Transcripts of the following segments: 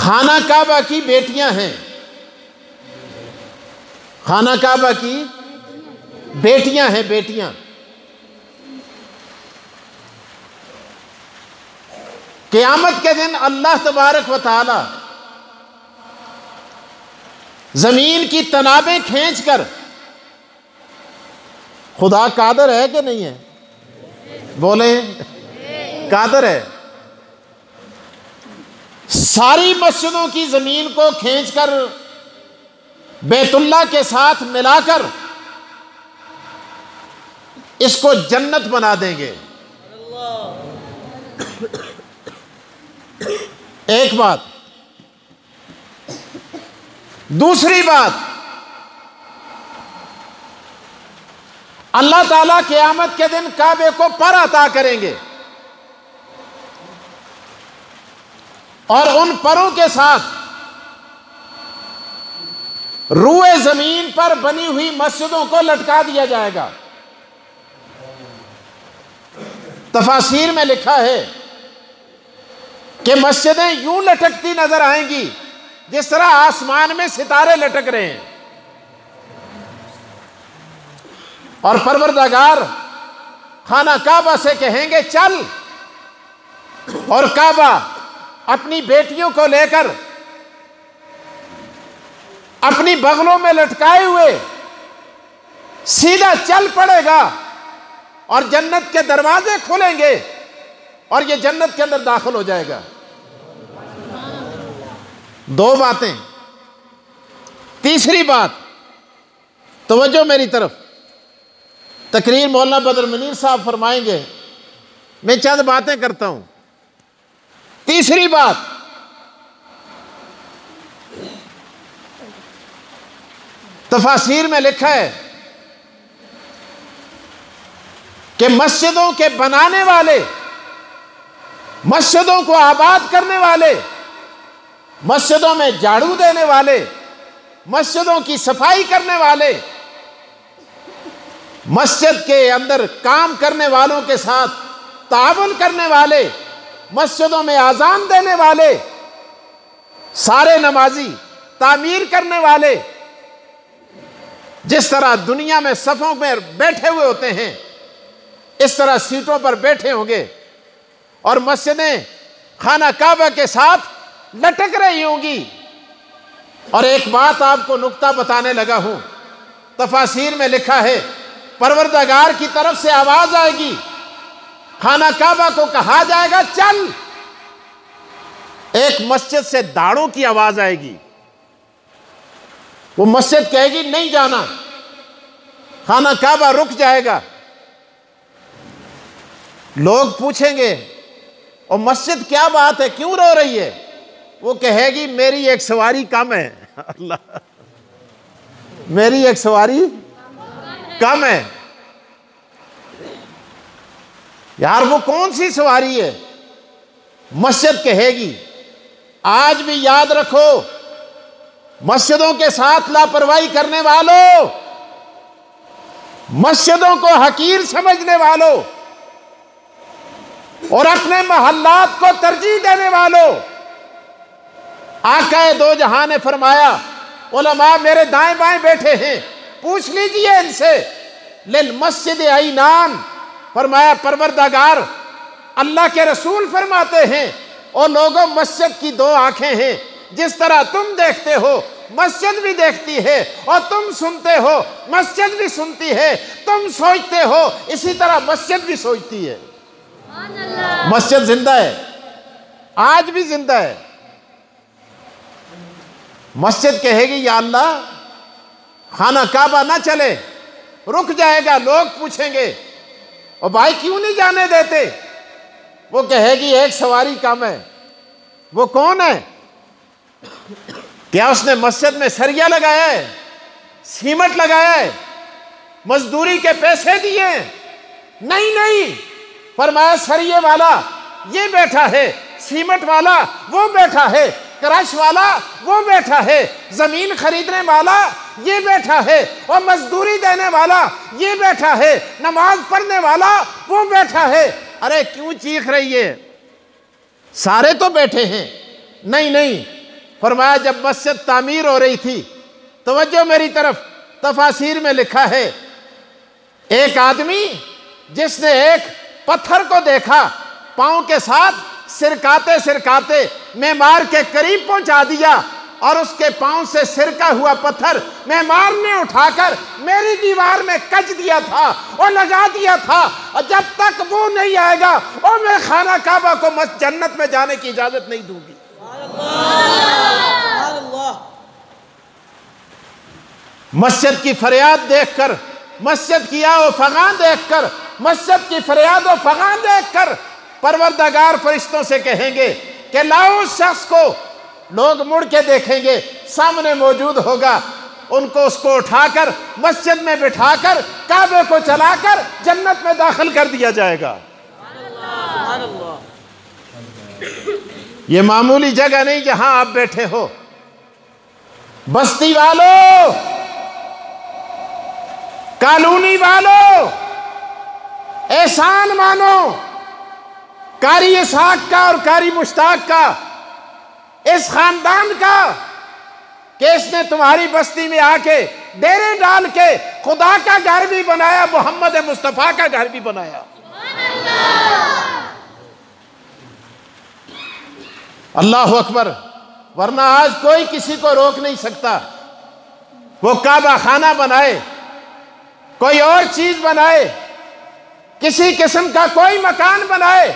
खाना काबा की बेटियां हैं, खाना काबा की बेटियां हैं, बेटियां। क़यामत के दिन अल्लाह तबारक व तआला जमीन की तनाबें खींचकर, खुदा कादर है कि नहीं है? बोले, कादर है। सारी मस्जिदों की जमीन को खींचकर बैतुल्लाह के साथ मिलाकर इसको जन्नत बना देंगे। एक बात। दूसरी बात, अल्लाह ताला क़यामत के दिन काबे को पर अता करेंगे और उन परों के साथ रूए जमीन पर बनी हुई मस्जिदों को लटका दिया जाएगा। तफासीर में लिखा है कि मस्जिदें यूं लटकती नजर आएंगी जिस तरह आसमान में सितारे लटक रहे हैं, और परवरदिगार खाना काबा से कहेंगे चल, और काबा अपनी बेटियों को लेकर अपनी बगलों में लटकाए हुए सीधा चल पड़ेगा और जन्नत के दरवाजे खुलेंगे और ये जन्नत के अंदर दाखिल हो जाएगा। दो बातें। तीसरी बात, तवज्जो मेरी तरफ, तकरीर मौलाना बदर मुनीर साहब फरमाएंगे, मैं चंद बातें करता हूं। तीसरी बात, तफासीर में लिखा है कि मस्जिदों के बनाने वाले, मस्जिदों को आबाद करने वाले, मस्जिदों में झाड़ू देने वाले, मस्जिदों की सफाई करने वाले, मस्जिद के अंदर काम करने वालों के साथ ताउन करने वाले, मस्जिदों में आजान देने वाले, सारे नमाजी, तामीर करने वाले, जिस तरह दुनिया में सफों में बैठे हुए होते हैं इस तरह सीटों पर बैठे होंगे और मस्जिदें खाना काबा के साथ लटक रही होंगी। और एक बात आपको नुक्ता बताने लगा हूं, तफासीर में लिखा है परवरदिगार की तरफ से आवाज आएगी, खाना काबा को कहा जाएगा चल। एक मस्जिद से दाड़ों की आवाज आएगी, वो मस्जिद कहेगी नहीं जाना, खाना काबा रुक जाएगा। लोग पूछेंगे और मस्जिद क्या बात है, क्यों रो रही है? वो कहेगी मेरी एक सवारी कम है। अल्लाह, मेरी एक सवारी कम है। यार वो कौन सी सवारी है? मस्जिद कहेगी। आज भी याद रखो, मस्जिदों के साथ लापरवाही करने वालों, मस्जिदों को हकीर समझने वालों और अपने महल्लात को तरजीह देने वालों, आकाए दो जहां ने फरमाया, उलमा मेरे दाएं बाएं बैठे हैं, पूछ लीजिए इनसे, लिल मस्जिद ऐनान, फरमाया परवरदिगार अल्लाह के रसूल फरमाते हैं और लोगों मस्जिद की दो आंखें हैं, जिस तरह तुम देखते हो मस्जिद भी देखती है और तुम सुनते हो मस्जिद भी सुनती है, तुम सोचते हो इसी तरह मस्जिद भी सोचती है। मस्जिद जिंदा है, आज भी जिंदा है। मस्जिद कहेगी या अल्लाह खाना काबा ना चले, रुक जाएगा। लोग पूछेंगे और भाई क्यों नहीं जाने देते? वो कहेगी एक सवारी कम है। वो कौन है? क्या उसने मस्जिद में सरिया लगाया है, सीमेंट लगाया है, मजदूरी के पैसे दिए? नहीं नहीं, फरमाया सरिये वाला ये बैठा है, सीमेंट वाला वो बैठा है, क्रश वाला वो बैठा है, जमीन खरीदने वाला ये बैठा है और मजदूरी देने वाला ये बैठा है, नमाज पढ़ने वाला वो बैठा है। अरे क्यों चीख रही है? सारे तो बैठे हैं। नहीं नहीं, फरमाया जब मस्जिद तामीर हो रही थी, तवज्जो मेरी तरफ, तफासीर में लिखा है एक आदमी जिसने एक पत्थर को देखा, पांव के साथ सिरकाते सिरकाते मेमार के करीब पहुंचा दिया और उसके पांव से सिरका हुआ पत्थर मेमार ने उठाकर मेरी दीवार में कच दिया था और लगा दिया था, और जब तक वो नहीं आएगा और मैं खाना काबा को जन्नत में जाने की इजाजत नहीं दूंगी। मस्जिद की फरियाद देखकर, मस्जिद की आओ फगान देखकर, मस्जिद की फरियाद और फगान देखकर परवरदिगार फरिश्तों से कहेंगे कि लाओ उस शख्स को। लोग मुड़ के देखेंगे, सामने मौजूद होगा, उनको उसको उठाकर मस्जिद में बिठाकर काबे को चलाकर जन्नत में दाखिल कर दिया जाएगा। ये मामूली जगह नहीं जहां आप बैठे हो। बस्ती वालों, कॉलोनी वालों, एहसान मानो कारी इसाक का और कारी मुश्ताक का, इस खानदान का, कि इसने तुम्हारी बस्ती में आके डेरे डाल के खुदा का घर भी बनाया, मोहम्मद मुस्तफा का घर भी बनाया। अल्लाह अकबर। वरना आज कोई किसी को रोक नहीं सकता। वो काबा खाना बनाए, कोई और चीज बनाए, किसी किस्म का कोई मकान बनाए,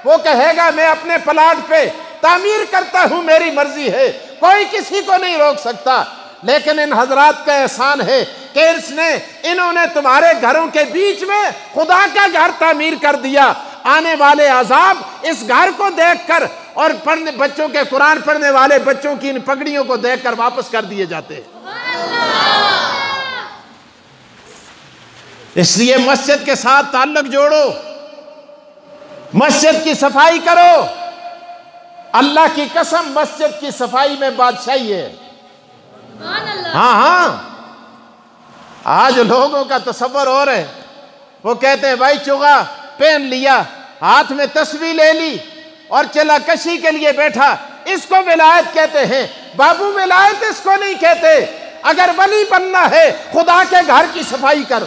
वो कहेगा मैं अपने प्लाट पे तामीर करता हूं, मेरी मर्जी है, कोई किसी को नहीं रोक सकता। लेकिन इन हजरात का एहसान है कि इन्होंने तुम्हारे घरों के बीच में खुदा का घर तामीर कर दिया। आने वाले अजाब इस घर को देखकर और पढ़ने बच्चों के कुरान पढ़ने वाले बच्चों की इन पगड़ियों को देखकर वापस कर दिए जाते हैं। इसलिए मस्जिद के साथ ताल्लुक जोड़ो, मस्जिद की सफाई करो। अल्लाह की कसम, मस्जिद की सफाई में बादशाही है। हाँ हाँ, आज लोगों का तसव्वुर और है। वो कहते हैं भाई चुगा पहन लिया, हाथ में तस्बीह ले ली और चला कशी के लिए बैठा, इसको विलायत कहते हैं। बाबू विलायत इसको नहीं कहते। अगर वली बनना है खुदा के घर की सफाई कर।